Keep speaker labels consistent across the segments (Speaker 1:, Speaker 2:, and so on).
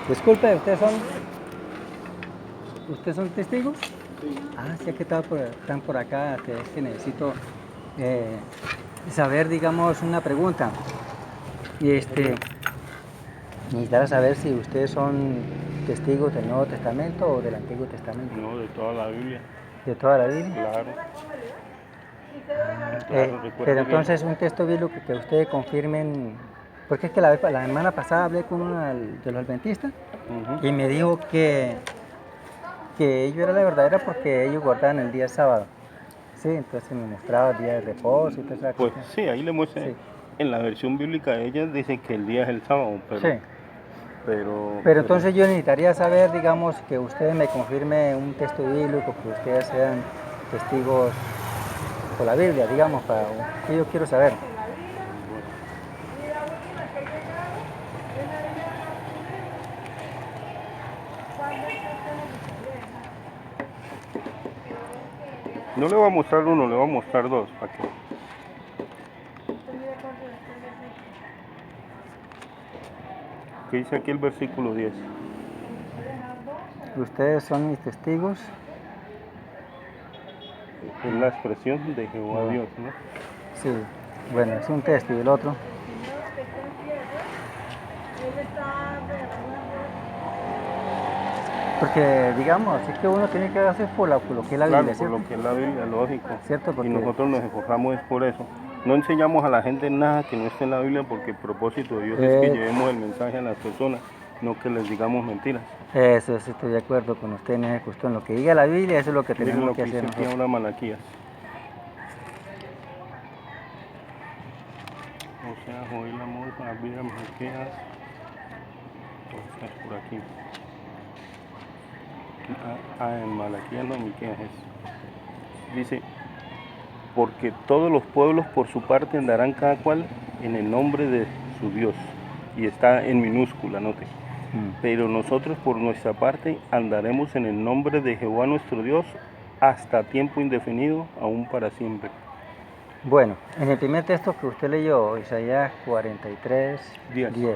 Speaker 1: Disculpe, ¿ustedes son testigos?
Speaker 2: Sí.
Speaker 1: Ah, sí, que están por acá, es que necesito eh, saber, digamos, una pregunta. Y necesitara saber si ustedes son testigos del Nuevo Testamento o del Antiguo Testamento,
Speaker 2: No, de toda la Biblia.
Speaker 1: de toda la Biblia.
Speaker 2: Claro,
Speaker 1: Eh,
Speaker 2: claro,
Speaker 1: pero
Speaker 2: recuerde que...
Speaker 1: entonces un texto bíblico que ustedes confirmen, porque es que la semana pasada hablé con uno de los adventistas
Speaker 2: Ujú.
Speaker 1: y me dijo que ello era la verdadera porque ellos guardaban el día sábado. Sí, entonces me mostraba el día de reposo y toda esa
Speaker 2: Pues
Speaker 1: cuestión.
Speaker 2: sí, ahí le muestra,
Speaker 1: Sí,
Speaker 2: en la versión bíblica de ellas dice que el día es el sábado,
Speaker 1: sí.
Speaker 2: pero,
Speaker 1: Pero
Speaker 2: pero
Speaker 1: entonces yo necesitaría saber, digamos, que ustedes me confirme un texto bíblico, que ustedes sean testigos por la Biblia, digamos, que yo quiero saber.
Speaker 2: bueno, no le voy a mostrar uno, le voy a mostrar dos, ¿para qué? ¿Qué dice aquí el versículo 10?
Speaker 1: Ustedes son mis testigos.
Speaker 2: Es la expresión de Jehová
Speaker 1: Bueno,
Speaker 2: Dios, ¿no?
Speaker 1: sí, bueno, es un texto y el otro. Porque, digamos, es que uno tiene que hacer por lo que es la
Speaker 2: Claro,
Speaker 1: Biblia,
Speaker 2: por
Speaker 1: ¿cierto?
Speaker 2: lo que es la Biblia, lógico.
Speaker 1: ¿Cierto?
Speaker 2: Y
Speaker 1: Porque,
Speaker 2: nosotros nos esforzamos es por eso. No enseñamos a la gente nada que no esté en la Biblia porque el propósito de Dios es que
Speaker 1: eh,
Speaker 2: llevemos el mensaje a las personas, no que les digamos mentiras.
Speaker 1: eso estoy de acuerdo con usted en esa cuestión. Lo que diga la Biblia, eso es lo que
Speaker 2: Miren
Speaker 1: tenemos
Speaker 2: lo
Speaker 1: que
Speaker 2: que
Speaker 1: hacer
Speaker 2: dice aquí
Speaker 1: nosotros.
Speaker 2: ahora Malaquías. O sea, Joel, Amor, Abías, Malaquías. Entonces, por aquí. En Malaquías no, Miqueas es. Dice, porque todos los pueblos por su parte andarán cada cual en el nombre de su Dios. Y está en minúscula, note.
Speaker 1: Mm.
Speaker 2: Pero nosotros por nuestra parte andaremos en el nombre de Jehová nuestro Dios hasta tiempo indefinido, aún para siempre.
Speaker 1: Bueno, en el primer texto que usted leyó, Isaías 43,
Speaker 2: 10.
Speaker 1: 10.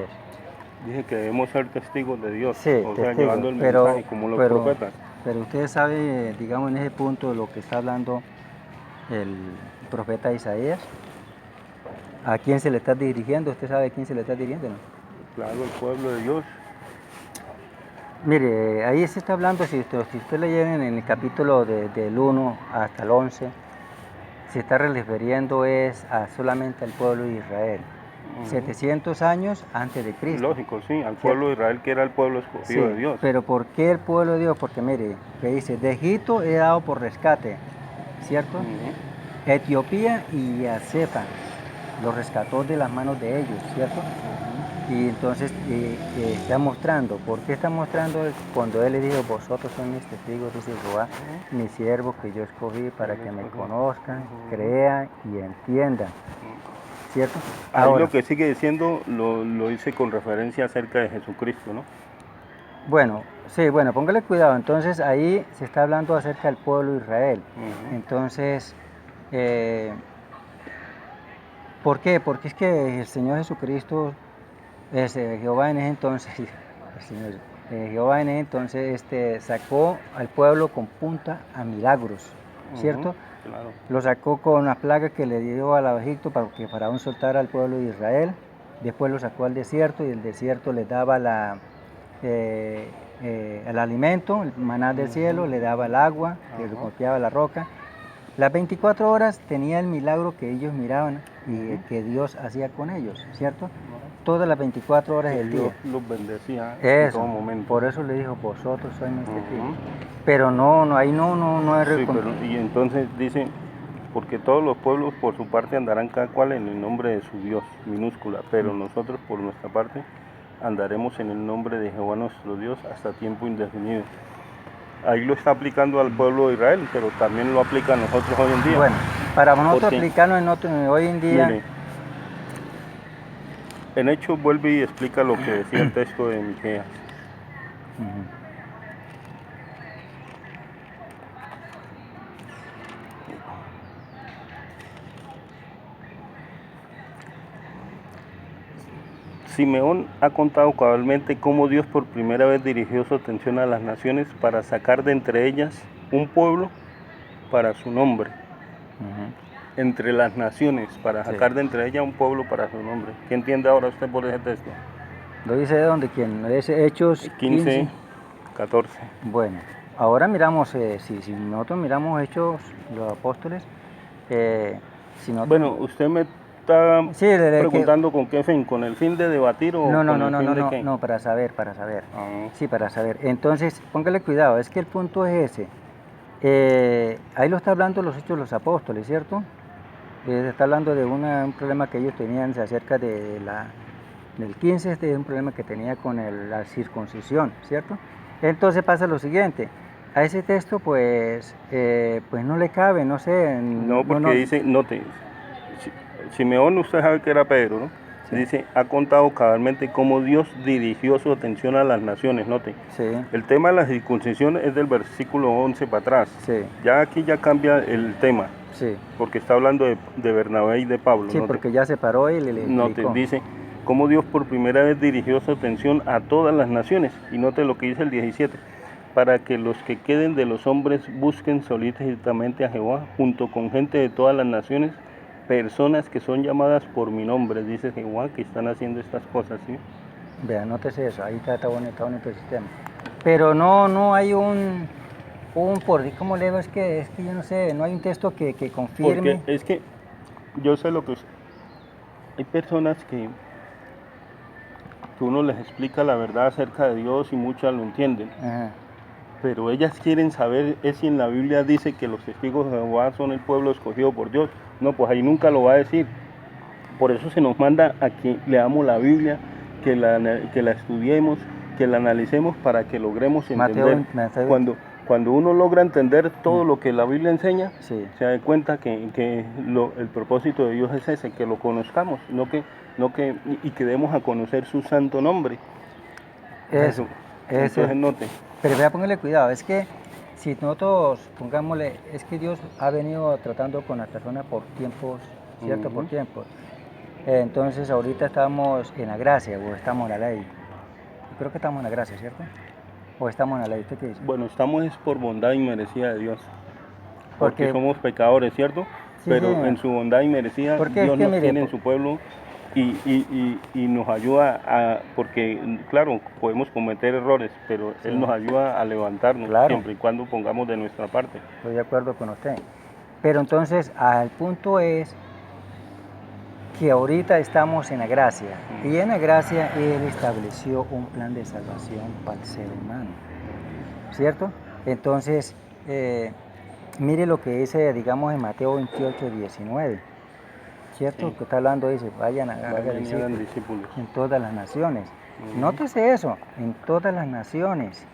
Speaker 2: Dije que debemos ser testigos de Dios,
Speaker 1: Sí,
Speaker 2: o sea,
Speaker 1: testigos,
Speaker 2: llevando el mensaje como los
Speaker 1: pero,
Speaker 2: profetas.
Speaker 1: pero usted sabe, digamos, en ese punto lo que está hablando el profeta Isaías. ¿A quién se le está dirigiendo? ¿Usted sabe a quién se le está dirigiendo, no?
Speaker 2: Claro, el pueblo de Dios.
Speaker 1: Mire, ahí se está hablando, si usted leyera en el capítulo del 1 hasta el 11, se está refiriendo es solamente al pueblo de Israel. 700 años antes de Cristo,
Speaker 2: Lógico, sí, al
Speaker 1: ¿cierto?
Speaker 2: pueblo de Israel que era el pueblo escogido
Speaker 1: Sí,
Speaker 2: de Dios.
Speaker 1: pero ¿por qué el pueblo de Dios? Porque mire, que dice, de Egipto he dado por rescate, ¿cierto?
Speaker 2: Ujú.
Speaker 1: Etiopía y a Cefa los rescató de las manos de ellos, ¿cierto? Y entonces está mostrando, ¿por qué está mostrando? Cuando él le dijo, vosotros son mis testigos, dice Jehová, mi siervo que yo escogí para que me conozcan, crean y entiendan, ¿cierto?
Speaker 2: Ahí
Speaker 1: Ahora,
Speaker 2: lo que sigue diciendo lo hice con referencia acerca de Jesucristo, ¿no?
Speaker 1: bueno, sí, bueno, póngale cuidado, entonces ahí se está hablando acerca del pueblo de Israel.
Speaker 2: Ujú.
Speaker 1: Entonces, eh, ¿por qué? Porque es que el Señor Jesucristo, Jehová en ese entonces, el Señor, Jehová en ese entonces sacó al pueblo con punta a milagros,
Speaker 2: Ujú.
Speaker 1: ¿cierto?
Speaker 2: Claro.
Speaker 1: Lo sacó con una plaga que le dio a Egipto para que Faraón soltara al pueblo de Israel. Después lo sacó al desierto y el desierto le daba el alimento, el maná del cielo, le daba el agua, que
Speaker 2: Ajá.
Speaker 1: golpeaba la roca. Las 24 horas tenía el milagro que ellos miraban y que Dios hacía con ellos, ¿cierto? Todas las 24 horas
Speaker 2: Que
Speaker 1: del
Speaker 2: Dios
Speaker 1: día.
Speaker 2: los bendecía en todo
Speaker 1: Eso,
Speaker 2: momento.
Speaker 1: por eso le dijo, vosotros sois mis testigos.
Speaker 2: Ujú.
Speaker 1: Pero no, ahí no es
Speaker 2: Sí, pero y entonces dice, porque todos los pueblos por su parte andarán cada cual en el nombre de su Dios, minúscula, pero nosotros por nuestra parte andaremos en el nombre de Jehová nuestro Dios hasta tiempo indefinido. Ahí lo está aplicando al pueblo de Israel, pero también lo aplica a nosotros hoy en día.
Speaker 1: Bueno, para nosotros
Speaker 2: Porque,
Speaker 1: aplicarlo hoy en día,
Speaker 2: mire, en Hechos vuelve y explica lo que decía el texto de Miqueas.
Speaker 1: ujú,
Speaker 2: Simeón ha contado cabalmente cómo Dios por primera vez dirigió su atención a las naciones para sacar de entre ellas un pueblo para su nombre. Entre las naciones, para sacar de entre ellas un pueblo para su nombre. ¿Qué entiende ahora usted por ese texto?
Speaker 1: ¿Lo dice de dónde? ¿Quién? ¿Es Hechos
Speaker 2: 15, 14.
Speaker 1: Bueno, ahora miramos, si nosotros miramos Hechos, los apóstoles, si nosotros...
Speaker 2: Bueno, usted me está preguntando con qué fin, ¿con el fin de debatir o con el fin de qué?
Speaker 1: No, para saber. Sí, para saber. Entonces, póngale cuidado, es que el punto es ese. Ahí lo está hablando los Hechos de los Apóstoles, ¿cierto? Está hablando de un problema que ellos tenían acerca del 15, este es un problema que tenía con la circuncisión, ¿cierto? Entonces pasa lo siguiente, a ese texto pues no le cabe, no sé.
Speaker 2: No, porque dice, note, Simeón usted sabe que era Pedro, ¿no? Sí. Dice, ha contado cabalmente cómo Dios dirigió su atención a las naciones, note.
Speaker 1: Sí.
Speaker 2: El tema de la circuncisión es del versículo 11 para atrás.
Speaker 1: Sí.
Speaker 2: Ya aquí ya cambia el tema.
Speaker 1: Sí.
Speaker 2: Porque está hablando de Bernabé y de Pablo.
Speaker 1: Sí, porque ya se paró y le
Speaker 2: note, dice, cómo Dios por primera vez dirigió su atención a todas las naciones. Y note lo que dice el 17. Para que los que queden de los hombres busquen solícitamente a Jehová, junto con gente de todas las naciones, personas que son llamadas por mi nombre, dice Jehová, que están haciendo estas cosas, ¿sí?
Speaker 1: Vea, nótese eso, ahí está bonito el sistema. Pero no hay ¿cómo le digo? Es que yo no sé, no hay un texto que confirme.
Speaker 2: Porque es que yo sé lo que hay personas que uno les explica la verdad acerca de Dios y muchas lo entienden. Ajá. Pero ellas quieren saber si en la Biblia dice que los testigos de Jehová son el pueblo escogido por Dios. No, pues ahí nunca lo va a decir. Por eso se nos manda a que leamos la Biblia, que la estudiemos, que la analicemos para que logremos entender. Mateo. Cuando uno logra entender todo lo que la Biblia enseña, sí, se da cuenta que el propósito de Dios es ese, que lo conozcamos, y que demos a conocer su santo nombre.
Speaker 1: Eso.
Speaker 2: Entonces note.
Speaker 1: Pero vea, póngale cuidado, es que si nosotros, pongámosle, es que Dios ha venido tratando con las personas por tiempos, ¿cierto? Por tiempos. Entonces ahorita estamos en la gracia o estamos en la ley. Creo que estamos en la gracia, ¿cierto? ¿O estamos en la ley? ¿Usted qué dice?
Speaker 2: Bueno, estamos es por bondad inmerecida de Dios. Porque somos pecadores, ¿cierto? Sí, pero sí, en su bondad inmerecida Dios nos tiene en su pueblo y nos ayuda porque claro, podemos cometer errores, pero sí, Él nos ayuda a levantarnos, claro, siempre y cuando pongamos de nuestra parte.
Speaker 1: Estoy de acuerdo con usted. Pero entonces, el punto es que ahorita estamos en la gracia, y en la gracia Él estableció un plan de salvación para el ser humano, ¿cierto? Entonces, mire lo que dice, digamos, en Mateo 28, 19, ¿cierto? Sí. Que está hablando, dice, vayan discípulos en todas las naciones. Nótese eso, en todas las naciones.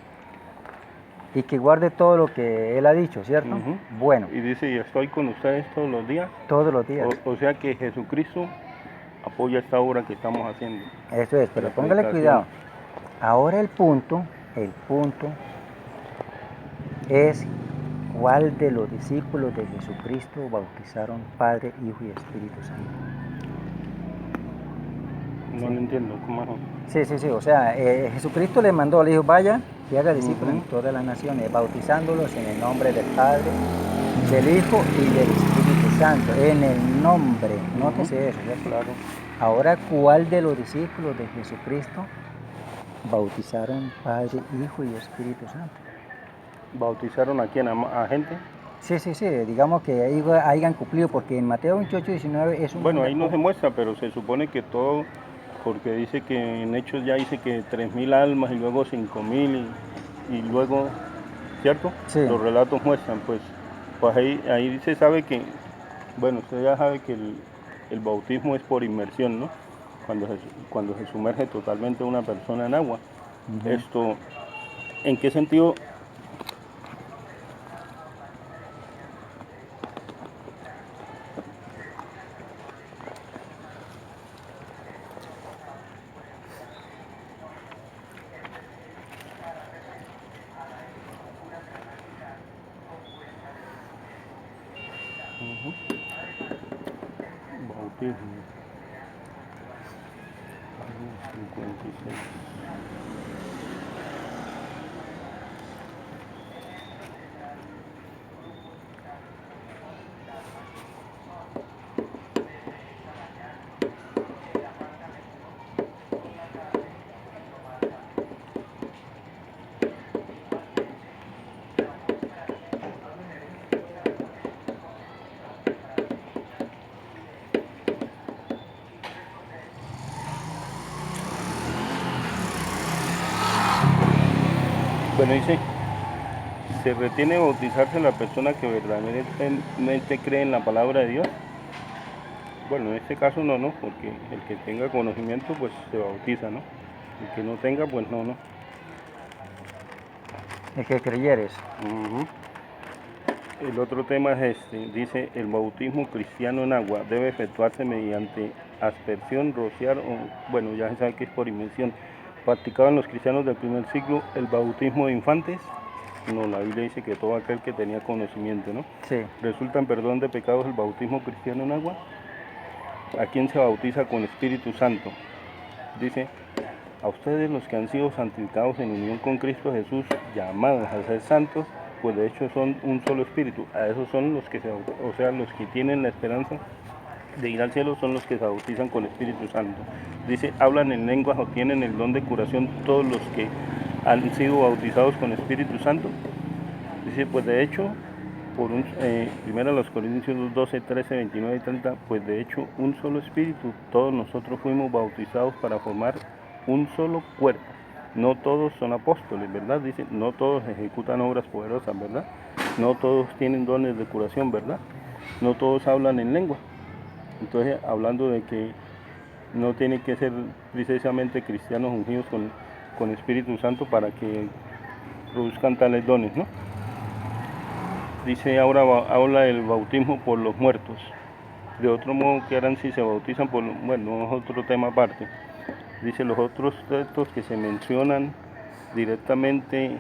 Speaker 1: Y que guarde todo lo que Él ha dicho, ¿cierto? Bueno.
Speaker 2: Y dice, y estoy con ustedes todos los días.
Speaker 1: Todos los días.
Speaker 2: O sea que Jesucristo apoya esta obra que estamos haciendo.
Speaker 1: Eso es, pero póngale cuidado. Ahora el punto es cuál de los discípulos de Jesucristo bautizaron Padre, Hijo y Espíritu Santo.
Speaker 2: No lo entiendo, ¿cómo?
Speaker 1: Sí, o sea, Jesucristo le mandó, le dijo, vaya y haga discípulos en todas las naciones, bautizándolos en el nombre del Padre, del Hijo y del Espíritu Santo, en el nombre, nótese eso, ¿ya? Claro. Ahora, ¿cuál de los discípulos de Jesucristo bautizaron Padre, Hijo y Espíritu Santo?
Speaker 2: ¿Bautizaron a quién? ¿A gente?
Speaker 1: Sí, digamos que hayan cumplido, porque en Mateo 28, 19 es un...
Speaker 2: Bueno, ahí no se muestra, pero se supone que todo, porque dice que en Hechos ya dice que 3.000 almas y luego 5.000 y luego, ¿cierto? Sí. Los relatos muestran, pues ahí se sabe que, bueno, usted ya sabe que el bautismo es por inmersión, ¿no? Cuando se sumerge totalmente una persona en agua. Esto, ¿en qué sentido? Bautismo. 56. Bueno, dice, se retiene bautizarse la persona que verdaderamente cree en la palabra de Dios. Bueno, en este caso no, porque el que tenga conocimiento pues se bautiza, ¿no? El que no tenga pues no.
Speaker 1: El que creyeres.
Speaker 2: El otro tema es este, dice, el bautismo cristiano en agua debe efectuarse mediante aspersión, rociar o, bueno, ya se sabe que es por inmersión. ¿Practicaban los cristianos del primer siglo el bautismo de infantes? No, la Biblia dice que todo aquel que tenía conocimiento, ¿no?
Speaker 1: Sí.
Speaker 2: ¿Resulta en perdón de pecados el bautismo cristiano en agua? ¿A quién se bautiza con Espíritu Santo? Dice, a ustedes los que han sido santificados en unión con Cristo Jesús, llamados a ser santos, pues de hecho son un solo espíritu. A esos son los que los que tienen la esperanza de ir al cielo, son los que se bautizan con Espíritu Santo. Dice, hablan en lenguas o tienen el don de curación todos los que han sido bautizados con Espíritu Santo. Dice, pues de hecho, primero los Corintios 12, 13, 29 y 30, pues de hecho un solo espíritu, todos nosotros fuimos bautizados para formar un solo cuerpo. No todos son apóstoles, ¿verdad? Dice, no todos ejecutan obras poderosas, ¿verdad? No todos tienen dones de curación, ¿verdad? No todos hablan en lengua. Entonces, hablando de que no tienen que ser precisamente cristianos ungidos con Espíritu Santo para que produzcan tales dones, ¿no? Dice, ahora habla el bautismo por los muertos. De otro modo, ¿qué harán si se bautizan por los muertos? Bueno, es otro tema aparte. Dice, los otros textos que se mencionan directamente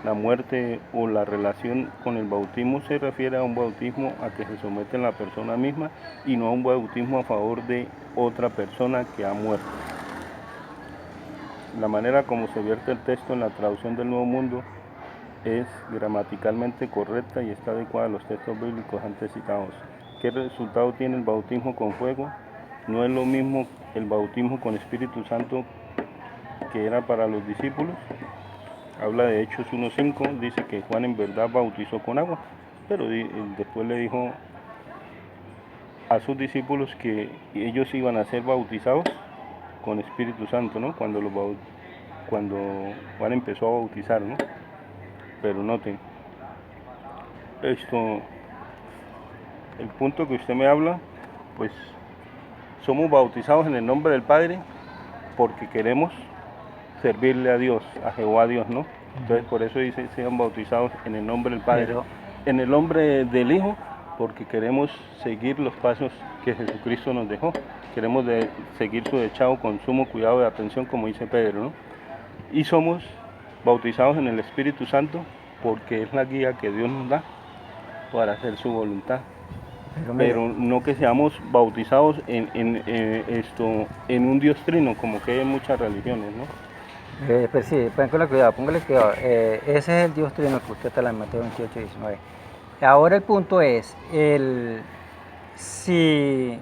Speaker 2: la muerte o la relación con el bautismo se refiere a un bautismo a que se somete la persona misma y no a un bautismo a favor de otra persona que ha muerto. La manera como se vierte el texto en la traducción del Nuevo Mundo es gramaticalmente correcta y está adecuada a los textos bíblicos antes citados. ¿Qué resultado tiene el bautismo con fuego? No es lo mismo el bautismo con Espíritu Santo que era para los discípulos. Habla de Hechos 1.5, dice que Juan en verdad bautizó con agua, pero después le dijo a sus discípulos que ellos iban a ser bautizados con Espíritu Santo, ¿no? Cuando Juan empezó a bautizar, ¿no? Pero noten, el punto que usted me habla, pues somos bautizados en el nombre del Padre porque queremos servirle a Dios, a Jehová Dios, ¿no? Entonces por eso dice, sean bautizados en el nombre del Padre, en el nombre del Hijo, porque queremos seguir los pasos que Jesucristo nos dejó. Queremos seguir su dechado con sumo cuidado y atención, como dice Pedro, ¿no? Y somos bautizados en el Espíritu Santo porque es la guía que Dios nos da para hacer su voluntad. Pero no que seamos bautizados en un Dios trino, como que hay en muchas religiones, ¿no?
Speaker 1: Pero sí, póngale cuidado. Ese es el Dios trino que usted está en Mateo 28, 19. Ahora el punto es, si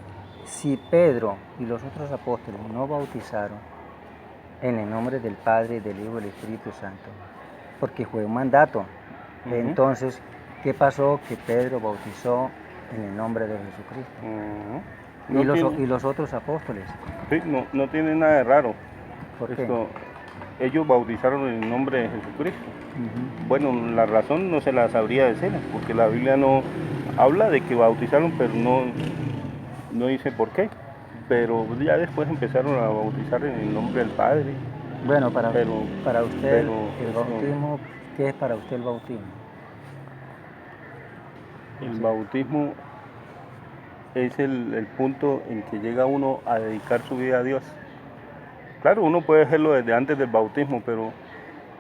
Speaker 1: Pedro y los otros apóstoles no bautizaron en el nombre del Padre, del Hijo y del Espíritu Santo, porque fue un mandato, entonces, ¿qué pasó? Que Pedro bautizó en el nombre de Jesucristo. ¿Y los otros apóstoles?
Speaker 2: Sí, no tiene nada de raro.
Speaker 1: ¿Por qué?
Speaker 2: Ellos bautizaron en el nombre de Jesucristo. Bueno, la razón no se la sabría decir, porque la Biblia no habla de que bautizaron, pero no dice por qué. Pero ya después empezaron a bautizar en el nombre del Padre.
Speaker 1: Bueno, para usted el bautismo, ¿qué es para usted el bautismo?
Speaker 2: El bautismo es el punto en que llega uno a dedicar su vida a Dios. Claro, uno puede hacerlo desde antes del bautismo, pero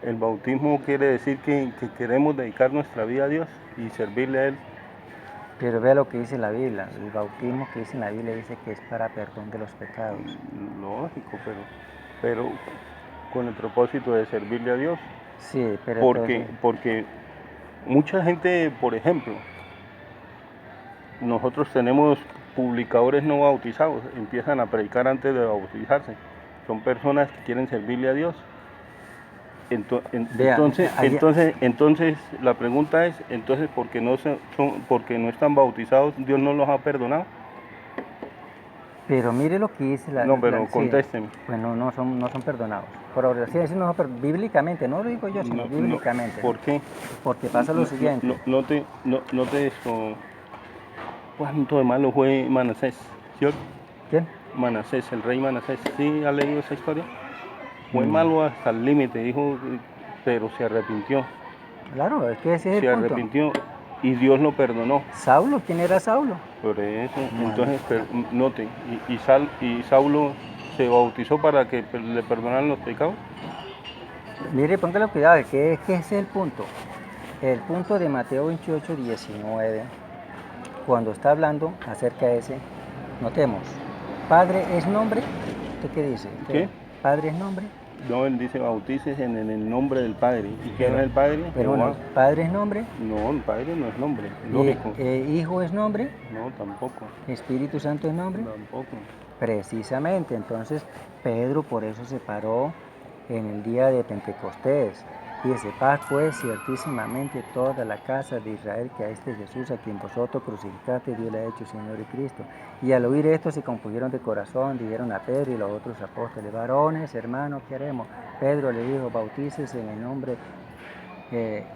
Speaker 2: el bautismo quiere decir que queremos dedicar nuestra vida a Dios y servirle a Él
Speaker 1: Pero vea lo que dice la Biblia. El bautismo que dice en la Biblia dice que es para perdón de los pecados.
Speaker 2: Lógico, pero con el propósito de servirle a Dios.
Speaker 1: Sí, pero
Speaker 2: Porque mucha gente, por ejemplo, nosotros tenemos publicadores no bautizados, empiezan a predicar antes de bautizarse. Son personas que quieren servirle a Dios. Entonces la pregunta es, entonces porque no están bautizados, Dios no los ha perdonado.
Speaker 1: Pero mire lo que dice la...
Speaker 2: No, pero
Speaker 1: sí,
Speaker 2: contésteme.
Speaker 1: bueno, no son perdonados. Por oración, sí, no, pero bíblicamente, no lo digo yo, sino bíblicamente.
Speaker 2: ¿Por qué?
Speaker 1: Porque pasa lo siguiente.
Speaker 2: Note esto. ¿Cuánto de malo fue Manasés? ¿Cierto?
Speaker 1: ¿Quién?
Speaker 2: Manasés, el rey Manasés. ¿Sí ha leído esa historia? Fue malo hasta el límite, dijo, pero se arrepintió.
Speaker 1: Claro, es que ese es el punto.
Speaker 2: Se arrepintió y Dios lo perdonó.
Speaker 1: ¿Saulo? ¿Quién era Saulo?
Speaker 2: Por eso, entonces, note, y Saulo se bautizó para que le perdonaran los pecados.
Speaker 1: Mire, póngale cuidado, que ese es el punto. El punto de Mateo 28, 19, cuando está hablando acerca de ese, notemos, Padre es nombre. ¿Usted qué dice?
Speaker 2: ¿Qué?
Speaker 1: ¿Padre es nombre?
Speaker 2: No, él dice bautices en el nombre del Padre. ¿Y quién es el Padre?
Speaker 1: Pero bueno, ¿Padre es nombre?
Speaker 2: No, el Padre no es nombre, lógico.
Speaker 1: ¿Hijo es nombre?
Speaker 2: No, tampoco.
Speaker 1: ¿Espíritu Santo es nombre?
Speaker 2: Tampoco.
Speaker 1: Precisamente, entonces Pedro por eso se paró en el día de Pentecostés. Dice, paz pues ciertísimamente toda la casa de Israel, que a este Jesús a quien vosotros crucificaste, Dios le ha hecho Señor y Cristo. Y al oír esto se compusieron de corazón, dijeron a Pedro y los otros apóstoles, varones, hermanos, ¿qué haremos? Pedro le dijo, bautícese en el nombre,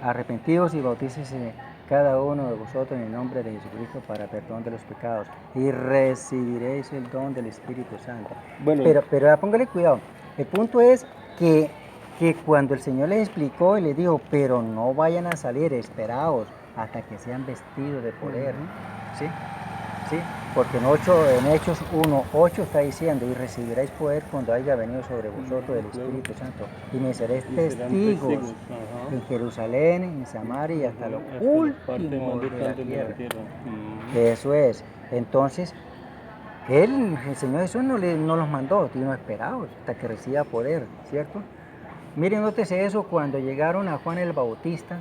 Speaker 1: arrepentidos y bautícese cada uno de vosotros en el nombre de Jesucristo para perdón de los pecados y recibiréis el don del Espíritu Santo. Bueno, pero póngale cuidado, el punto es que cuando el Señor les explicó y les dijo, pero no vayan a salir, esperaos hasta que sean vestidos de poder, ¿sí? ¿Sí? Porque en Hechos 1:8 está diciendo, y recibiréis poder cuando haya venido sobre vosotros el Espíritu Santo, y me seréis testigos en Jerusalén, en Samaria y hasta los últimos de la tierra. Eso es. Entonces, el Señor Jesús no los mandó, sino esperaos hasta que reciba poder, ¿cierto? Miren, nótese eso, cuando llegaron a Juan el Bautista,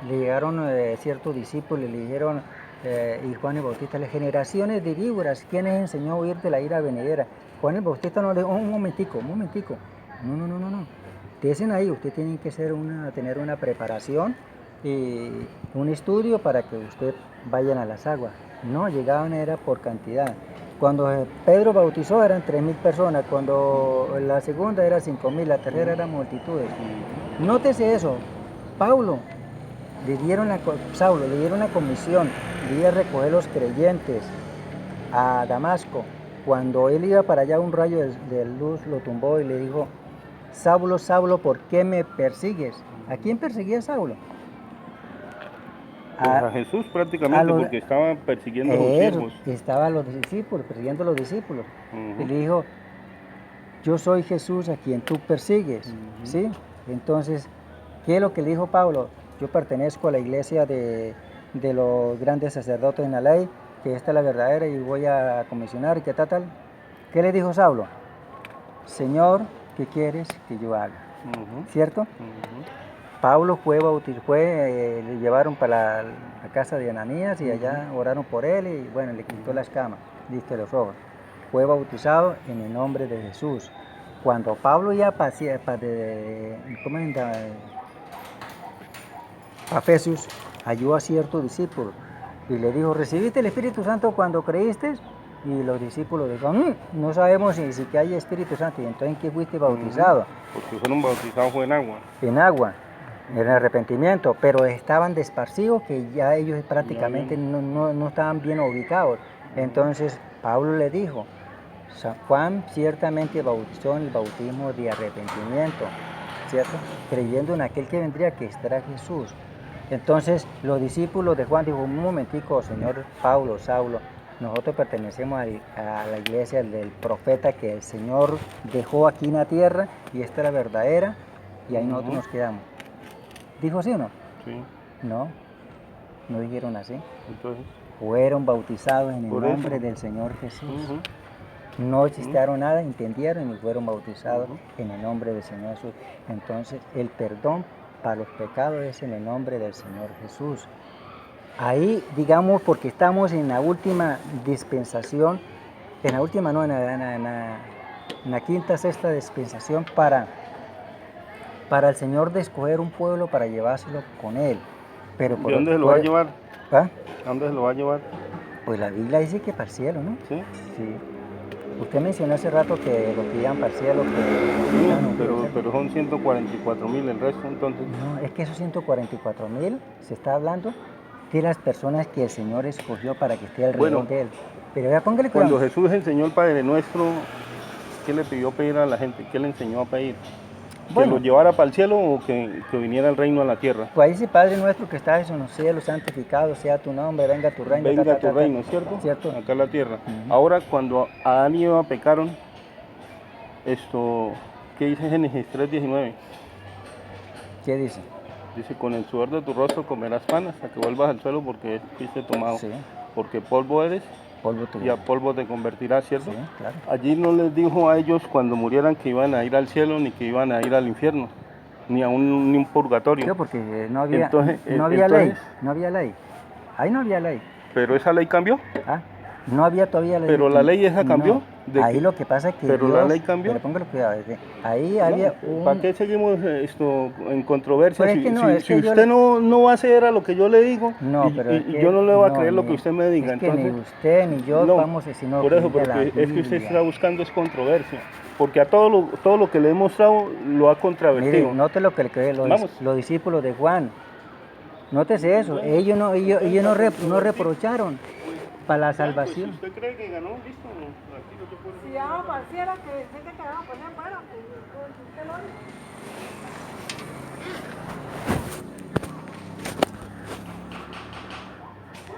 Speaker 1: le llegaron ciertos discípulos y le dijeron, y Juan el Bautista, las generaciones de víboras, ¿quién les enseñó a huir de la ira venidera? Juan el Bautista no le dijo, un momentico, no. Dicen ahí, usted tiene que tener una preparación y un estudio para que usted vayan a las aguas. No, llegaban era por cantidad. Cuando Pedro bautizó eran 3.000 personas, cuando la segunda era 5.000, la tercera eran multitudes. Nótese eso, Saulo le dieron la comisión de ir a recoger los creyentes a Damasco. Cuando él iba para allá, un rayo de luz lo tumbó y le dijo, Saulo, Saulo, ¿por qué me persigues? ¿A quién perseguía Saulo?
Speaker 2: A Jesús prácticamente, porque estaban persiguiendo a los siervos.
Speaker 1: Estaban los discípulos, persiguiendo a los discípulos. Y le dijo, yo soy Jesús a quien tú persigues. ¿Sí? Entonces, ¿qué es lo que le dijo Pablo? Yo pertenezco a la iglesia de los grandes sacerdotes en la ley, que esta es la verdadera y voy a comisionar, ¿qué tal? ¿Qué le dijo Saulo? Señor, ¿qué quieres que yo haga? ¿Cierto? Pablo le llevaron para la casa de Ananías y allá oraron por él y bueno, le quitó las camas, listo, los ojos. Fue bautizado en el nombre de Jesús. Cuando Pablo ya pasó a Efesios, halló a cierto discípulo y le dijo, ¿recibiste el Espíritu Santo cuando creíste? Y los discípulos dijeron, no sabemos si que hay Espíritu Santo. Y entonces, ¿en qué fuiste bautizado?
Speaker 2: Porque fueron bautizados fue en agua.
Speaker 1: En agua, en arrepentimiento, pero estaban desparcidos que ya ellos prácticamente no estaban bien ubicados. Entonces, Pablo le dijo, San Juan ciertamente bautizó en el bautismo de arrepentimiento, ¿cierto? Creyendo en aquel que vendría, que estará Jesús. Entonces, los discípulos de Juan dijo, un momentico, señor Pablo, Saulo, nosotros pertenecemos a la iglesia del profeta que el Señor dejó aquí en la tierra y esta es la verdadera y ahí nosotros nos quedamos. ¿Dijo sí o no?
Speaker 2: Sí.
Speaker 1: No dijeron así.
Speaker 2: Entonces,
Speaker 1: fueron bautizados en el
Speaker 2: Por
Speaker 1: nombre
Speaker 2: eso.
Speaker 1: del Señor Jesús.
Speaker 2: Ujú.
Speaker 1: No chistearon nada, entendieron y fueron bautizados
Speaker 2: Ujú.
Speaker 1: en el nombre del Señor Jesús. Entonces, el perdón para los pecados es en el nombre del Señor Jesús. Ahí, digamos, porque estamos en la última dispensación, en la última, no, en la quinta, sexta dispensación para el Señor de escoger un pueblo para llevárselo con Él. Pero
Speaker 2: ¿De dónde se lo va a llevar?
Speaker 1: ¿Ah?
Speaker 2: ¿A dónde se lo va a llevar?
Speaker 1: Pues la Biblia dice que para el cielo, ¿no?
Speaker 2: ¿Sí?
Speaker 1: Sí. Usted mencionó hace rato que los que iban para el cielo,
Speaker 2: Sí, pero son 144.000 el resto, entonces.
Speaker 1: No, es que esos 144.000 se está hablando de las personas que el Señor escogió para que esté alrededor
Speaker 2: Bueno,
Speaker 1: de Él. Pero ya póngale
Speaker 2: Cuando
Speaker 1: cuidado.
Speaker 2: Jesús enseñó el Padre Nuestro, ¿qué le pidió pedir a la gente? ¿Qué le enseñó a pedir? ¿Que
Speaker 1: Bueno,
Speaker 2: lo llevara para el cielo o que viniera el reino a la tierra?
Speaker 1: pues ahí dice, Padre nuestro que estás en los cielos, santificado sea tu nombre, venga tu reino.
Speaker 2: Venga tu reino, ¿cierto?
Speaker 1: ¿Cierto?
Speaker 2: Acá en la tierra.
Speaker 1: Ujú.
Speaker 2: Ahora, cuando Adán y Eva pecaron, ¿qué dice Génesis 3:19?
Speaker 1: ¿Qué dice?
Speaker 2: Dice, con el sudor de tu rostro comerás pan hasta que vuelvas al suelo porque fuiste tomado.
Speaker 1: Sí,
Speaker 2: Porque polvo eres
Speaker 1: polvo tu
Speaker 2: y a polvo te convertirás, ¿cierto?
Speaker 1: Sí, claro.
Speaker 2: Allí no les dijo a ellos cuando murieran que iban a ir al cielo ni que iban a ir al infierno, ni a un purgatorio.
Speaker 1: Sí, porque no había,
Speaker 2: Entonces,
Speaker 1: no había ley,
Speaker 2: entonces-
Speaker 1: no había ley. Ahí no había ley.
Speaker 2: Pero esa ley cambió.
Speaker 1: ¿Ah? No había todavía ley.
Speaker 2: Pero la ley esa cambió.
Speaker 1: No. Ahí lo que pasa es que
Speaker 2: pero
Speaker 1: Dios,
Speaker 2: la ley cambió.
Speaker 1: pero póngale cuidado, ahí había un...
Speaker 2: ¿Para qué seguimos en controversia?
Speaker 1: Pero es que no, es que yo
Speaker 2: usted
Speaker 1: le-
Speaker 2: no va a hacer a lo que yo le digo,
Speaker 1: No,
Speaker 2: y,
Speaker 1: pero
Speaker 2: y-
Speaker 1: es
Speaker 2: y
Speaker 1: que
Speaker 2: yo no le voy a
Speaker 1: no,
Speaker 2: creer lo
Speaker 1: ni-
Speaker 2: que usted me diga.
Speaker 1: Es que
Speaker 2: Entonces,
Speaker 1: ni usted ni yo
Speaker 2: no,
Speaker 1: vamos a sino
Speaker 2: por eso,
Speaker 1: que diga la
Speaker 2: porque es que usted
Speaker 1: Biblia.
Speaker 2: está buscando es controversia. Porque a todo lo que le he mostrado lo ha contravertido.
Speaker 1: Mire, note lo que le cree
Speaker 2: Vamos.
Speaker 1: los discípulos de Juan. Nótese eso, ellos no reprocharon para la salvación.
Speaker 2: Si usted cree que ganó, listo, aquí lo que puede.
Speaker 3: Si ya pareciera que gente que va a poner bueno, pues usted lo hace.